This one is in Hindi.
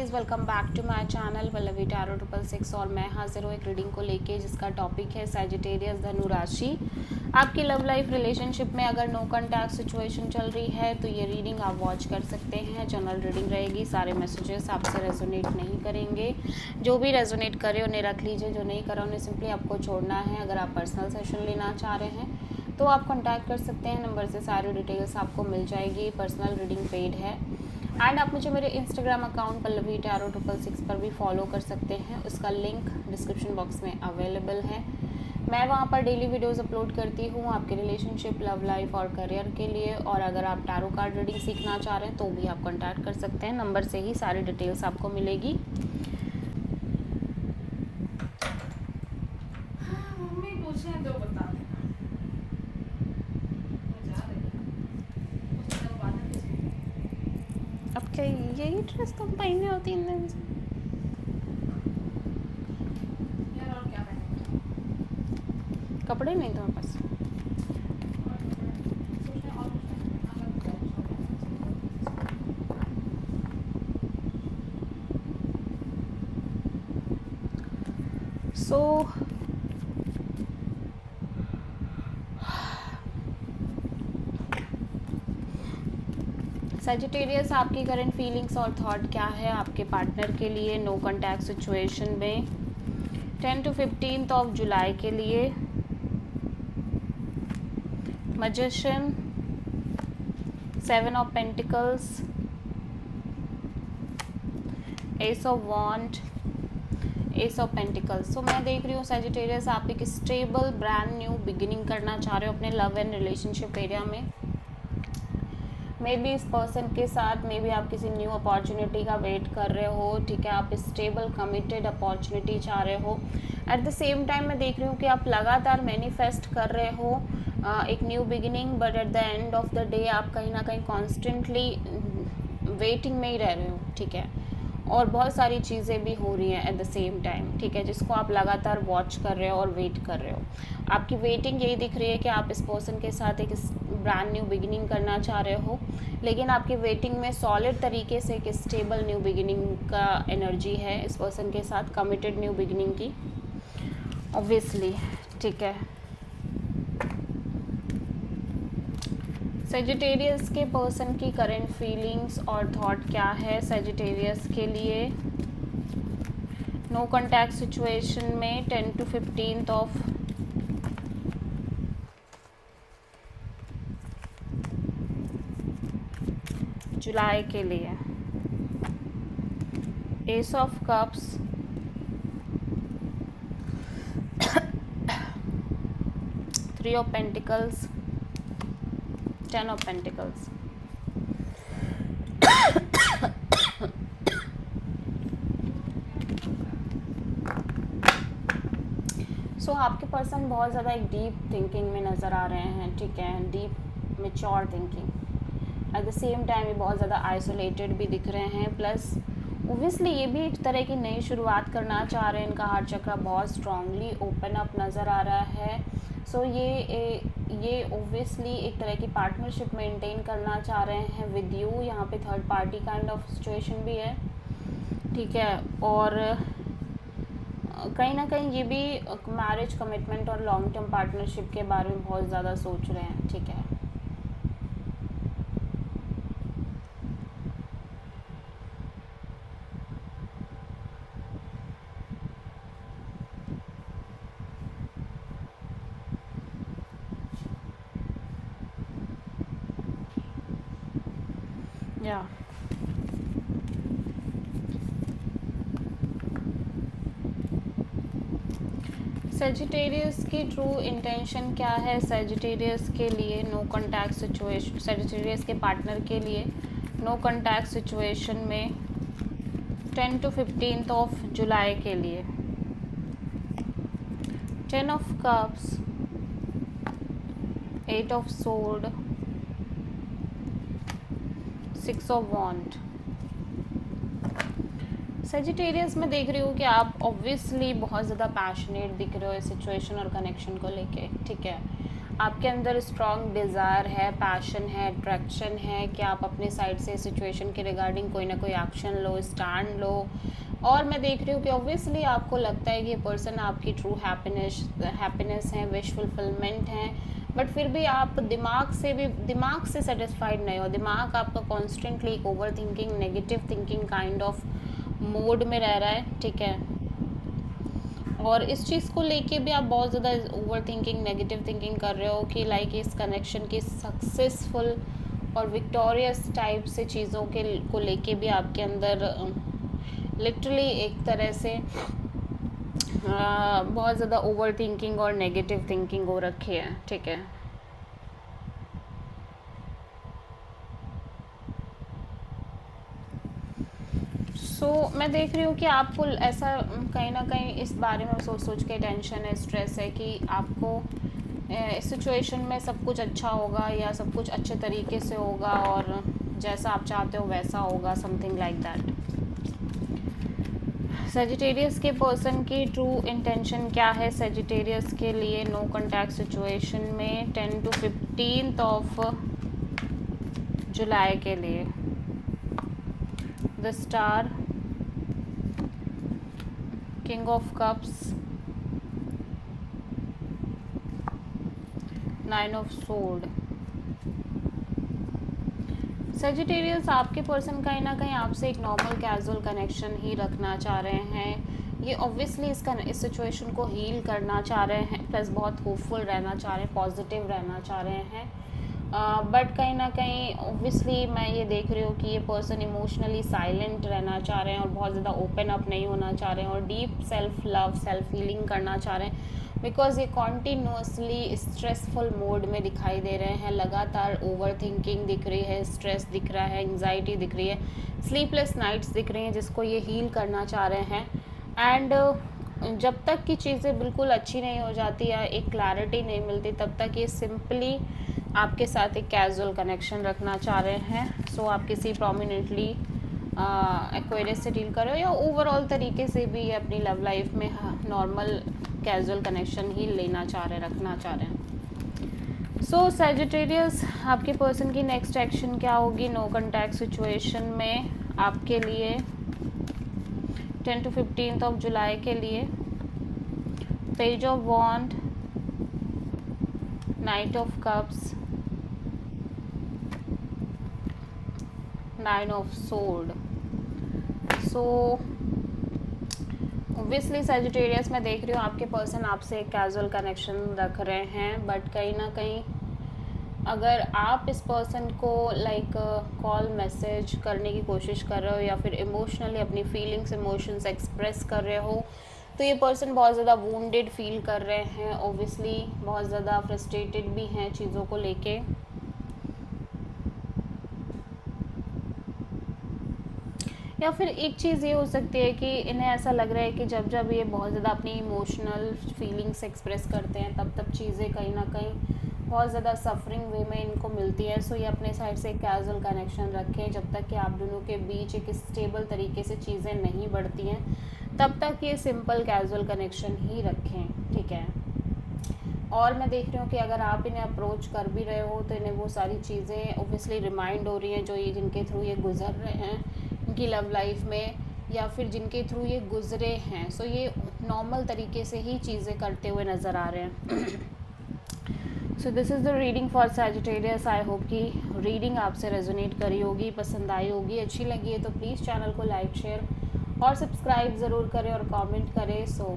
Guys, welcome back to my channel Pallavi tarot 666 और मैं हाजिर हूँ एक रीडिंग को लेके जिसका टॉपिक है सैजिटेरियस धनु राशि। आपकी लव लाइफ रिलेशनशिप में अगर नो कॉन्टैक्ट सिचुएशन चल रही है तो ये रीडिंग आप वॉच कर सकते हैं। जनरल रीडिंग रहेगी, सारे मैसेजेस आपसे रेजोनेट नहीं करेंगे। जो भी रेजोनेट करे उन्हें रख लीजिए, जो नहीं करा उन्हें सिंपली आपको छोड़ना है। अगर आप पर्सनल सेशन लेना चाह रहे हैं तो आप कॉन्टैक्ट कर सकते हैं, नंबर से सारी डिटेल्स आपको मिल जाएगी। पर्सनल रीडिंग पेड है एंड आप मुझे मेरे इंस्टाग्राम अकाउंट पल्लवी टैरो 666 पर भी फॉलो कर सकते हैं। उसका लिंक डिस्क्रिप्शन बॉक्स में अवेलेबल है। मैं वहाँ पर डेली वीडियोस अपलोड करती हूँ आपके रिलेशनशिप, लव लाइफ और करियर के लिए। और अगर आप टैरो कार्ड रीडिंग सीखना चाह रहे हैं तो भी आप कॉन्टैक्ट कर सकते हैं, नंबर से ही सारी डिटेल्स आपको मिलेगी। अब क्या यही ड्रेस तुम पहने हो 3 दिन से? कपड़े नहीं तुम्हारे पास? सो सैजिटेरियस, आपकी करंट फीलिंग्स और थॉट क्या है आपके पार्टनर के लिए नो कॉन्टैक्ट सिचुएशन में 10 to 15 ऑफ जुलाई के लिए? Magician, 7 of pentacles, ace of wand, ace of pentacles. तो मैं देख रही हूँ सैजिटेरियस, आप एक स्टेबल ब्रांड न्यू बिगिनिंग करना चाह रहे हो अपने लव एंड रिलेशनशिप एरिया में। मे बी इस पर्सन के साथ मे बी आप किसी न्यू अपॉर्चुनिटी का वेट कर रहे हो, ठीक है। आप स्टेबल कमिटेड अपॉर्चुनिटी चाह रहे हो। एट द सेम टाइम मैं देख रही हूँ कि आप लगातार मैनिफेस्ट कर रहे हो एक new beginning, but at the end of the day आप कहीं ना कहीं कॉन्स्टेंटली वेटिंग में ही रह रहे हो, ठीक है। और बहुत सारी चीज़ें भी हो रही हैं एट द सेम टाइम, ठीक है, जिसको आप लगातार वॉच कर रहे हो और वेट कर रहे हो। आपकी वेटिंग यही दिख रही है कि आप इस पर्सन के साथ एक ब्रांड न्यू बिगिनिंग करना चाह रहे हो, लेकिन आपकी वेटिंग में सॉलिड तरीके से एक स्टेबल न्यू बिगिनिंग का एनर्जी है इस पर्सन के साथ, कमिटेड न्यू बिगिनिंग की ऑब्वियसली, ठीक है। सैजिटेरियस के पर्सन की करंट फीलिंग्स और थॉट क्या है सैजिटेरियस के लिए नो कॉन्टैक्ट सिचुएशन में 10 to 15 ऑफ जुलाई के लिए? Ace of cups, 3 of pentacles, 10 of pentacles. So आपके पर्सन बहुत ज़्यादा एक डीप थिंकिंग में नज़र आ रहे हैं, ठीक है, deep mature thinking. At the same time ये बहुत ज़्यादा आइसोलेटेड भी दिख रहे हैं, प्लस ओब्वियसली ये भी एक तरह की नई शुरुआत करना चाह रहे हैं। इनका हार्ट चक्र बहुत स्ट्रांगली ओपन अप नज़र आ रहा है। सो ये ओब्वियसली एक तरह की पार्टनरशिप मेंटेन करना चाह रहे हैं विद यू। यहाँ पे third party kind of situation भी है, ठीक है। और कहीं ना कहीं ये भी मैरिज कमिटमेंट और लॉन्ग टर्म पार्टनरशिप के बारे में बहुत ज़्यादा सोच रहे हैं, ठीक है। या सैजिटेरियस की ट्रू इंटेंशन क्या है सैजिटेरियस के लिए नो कॉन्टैक्ट सिचुएशन, सैजिटेरियस के पार्टनर के लिए नो कॉन्टैक्ट सिचुएशन में 10 to 15 ऑफ जुलाई के लिए? 10 of cups, 8 of sword, 6 of wand. Sagittarius में देख रही हूँ कि आप ऑब्वियसली बहुत ज़्यादा पैशनेट दिख रहे हो इस सिचुएशन और कनेक्शन को लेके, ठीक है। आपके अंदर स्ट्रॉन्ग डिज़ायर है, पैशन है, अट्रैक्शन है कि आप अपने साइड से सिचुएशन के रिगार्डिंग कोई ना कोई एक्शन लो, स्टैंड लो। और मैं देख रही हूँ कि ऑब्वियसली आपको लगता है कि ये पर्सन आपकी ट्रू हैप्पीनेस है, विश फुलफिलमेंट है, बट फिर भी आप दिमाग से सेटिस्फाइड नहीं हो। दिमाग आपका कॉन्स्टेंटली एक over thinking, negative thinking kind of mode में रह रहा है, ठीक है। और इस चीज़ को लेके भी आप बहुत ज़्यादा ओवर थिंकिंग, नेगेटिव थिंकिंग कर रहे हो कि लाइक इस कनेक्शन की सक्सेसफुल और विक्टोरियस टाइप से चीज़ों के को लेके भी आपके अंदर लिटरली एक तरह से बहुत ज़्यादा ओवर थिंकिंग और नेगेटिव थिंकिंग हो रखी है, ठीक है। मैं देख रही हूँ कि आपको ऐसा कहीं ना कहीं इस बारे में सोच के टेंशन है, स्ट्रेस है कि आपको इस सिचुएशन में सब कुछ अच्छा होगा या सब कुछ अच्छे तरीके से होगा और जैसा आप चाहते हो वैसा होगा, समथिंग लाइक दैट। सेजिटेरियस के पर्सन की ट्रू इंटेंशन क्या है सेजिटेरियस के लिए नो कॉन्टैक्ट सिचुएशन में 10 to 15 ऑफ जुलाई के लिए? The star, king of cups, 9 of sword. Sagittarius आपके पर्सन कहीं ना कहीं आपसे एक नॉर्मल कैजुअल कनेक्शन ही रखना चाह रहे हैं। ये ऑब्वियसली इस सिचुएशन को हील करना चाह रहे हैं, प्लस बहुत होपफुल रहना चाह रहे हैं, पॉजिटिव रहना चाह रहे हैं। बट कहीं ना कहीं ऑब्वियसली मैं ये देख रही हूँ कि ये पर्सन इमोशनली साइलेंट रहना चाह रहे हैं और बहुत ज़्यादा ओपन अप नहीं होना चाह रहे हैं और deep self love, self healing करना चाह रहे हैं, बिकॉज ये कॉन्टीन्यूसली स्ट्रेसफुल मोड में दिखाई दे रहे हैं। लगातार ओवर थिंकिंग दिख रही है, स्ट्रेस दिख रहा है, एंग्जाइटी दिख रही है, स्लीपलेस नाइट्स दिख रही हैं, जिसको ये हील करना चाह रहे हैं। एंड जब तक कि चीज़ें बिल्कुल अच्छी नहीं हो जाती या एक क्लैरिटी नहीं मिलती, तब तक ये सिंपली आपके साथ एक कैजुअल कनेक्शन रखना चाह रहे हैं। सो आप किसी प्रोमिनेंटली एक्वेरियस से डील कर रहे हो या ओवरऑल तरीके से भी अपनी लव लाइफ में नॉर्मल कैजुअल कनेक्शन ही लेना चाह रहे हैं, रखना चाह रहे हैं। सो सेजिटेरियस आपके पर्सन की नेक्स्ट एक्शन क्या होगी नो कॉन्टैक्ट सिचुएशन में आपके लिए 10 to 15 ऑफ जुलाई के लिए? Page of wand, knight of cups, 9 of sword. So obviously Sagittarius मैं देख रही हूँ आपके पर्सन आपसे एक कैजुअल कनेक्शन रख रहे हैं, बट कहीं ना कहीं अगर आप इस पर्सन को लाइक कॉल मैसेज करने की कोशिश कर रहे हो या फिर इमोशनली अपनी फीलिंग्स, इमोशंस एक्सप्रेस कर रहे हो, तो ये पर्सन बहुत ज़्यादा वुंडेड फील कर रहे हैं, ऑब्वियसली बहुत ज़्यादा फ्रस्ट्रेटेड भी हैं चीज़ों को लेके। या फिर एक चीज़ ये हो सकती है कि इन्हें ऐसा लग रहा है कि जब जब ये बहुत ज़्यादा अपनी इमोशनल फीलिंग्स एक्सप्रेस करते हैं तब चीज़ें कहीं ना कहीं बहुत ज़्यादा सफरिंग वे में इनको मिलती है। सो ये अपने साइड से एक कैजुअल कनेक्शन रखें जब तक कि आप दोनों के बीच एक स्टेबल तरीके से चीज़ें नहीं बढ़ती हैं, तब तक ये सिंपल कैजुअल कनेक्शन ही रखें, ठीक है। और मैं देख रही हूँ कि अगर आप इन्हें अप्रोच कर भी रहे हो तो इन्हें वो सारी चीज़ें ऑब्वियसली रिमाइंड हो रही हैं जो ये जिनके थ्रू ये गुजर रहे हैं इनकी लव लाइफ में, या फिर जिनके थ्रू ये गुजरे हैं। सो ये नॉर्मल तरीके से ही चीज़ें करते हुए नज़र आ रहे हैं। So this is the reading for Sagittarius. I hope कि रीडिंग आपसे रेजोनेट करी होगी, पसंद आई होगी, अच्छी लगी है तो प्लीज़ चैनल को लाइक, शेयर और सब्सक्राइब ज़रूर करें और कमेंट करें। सो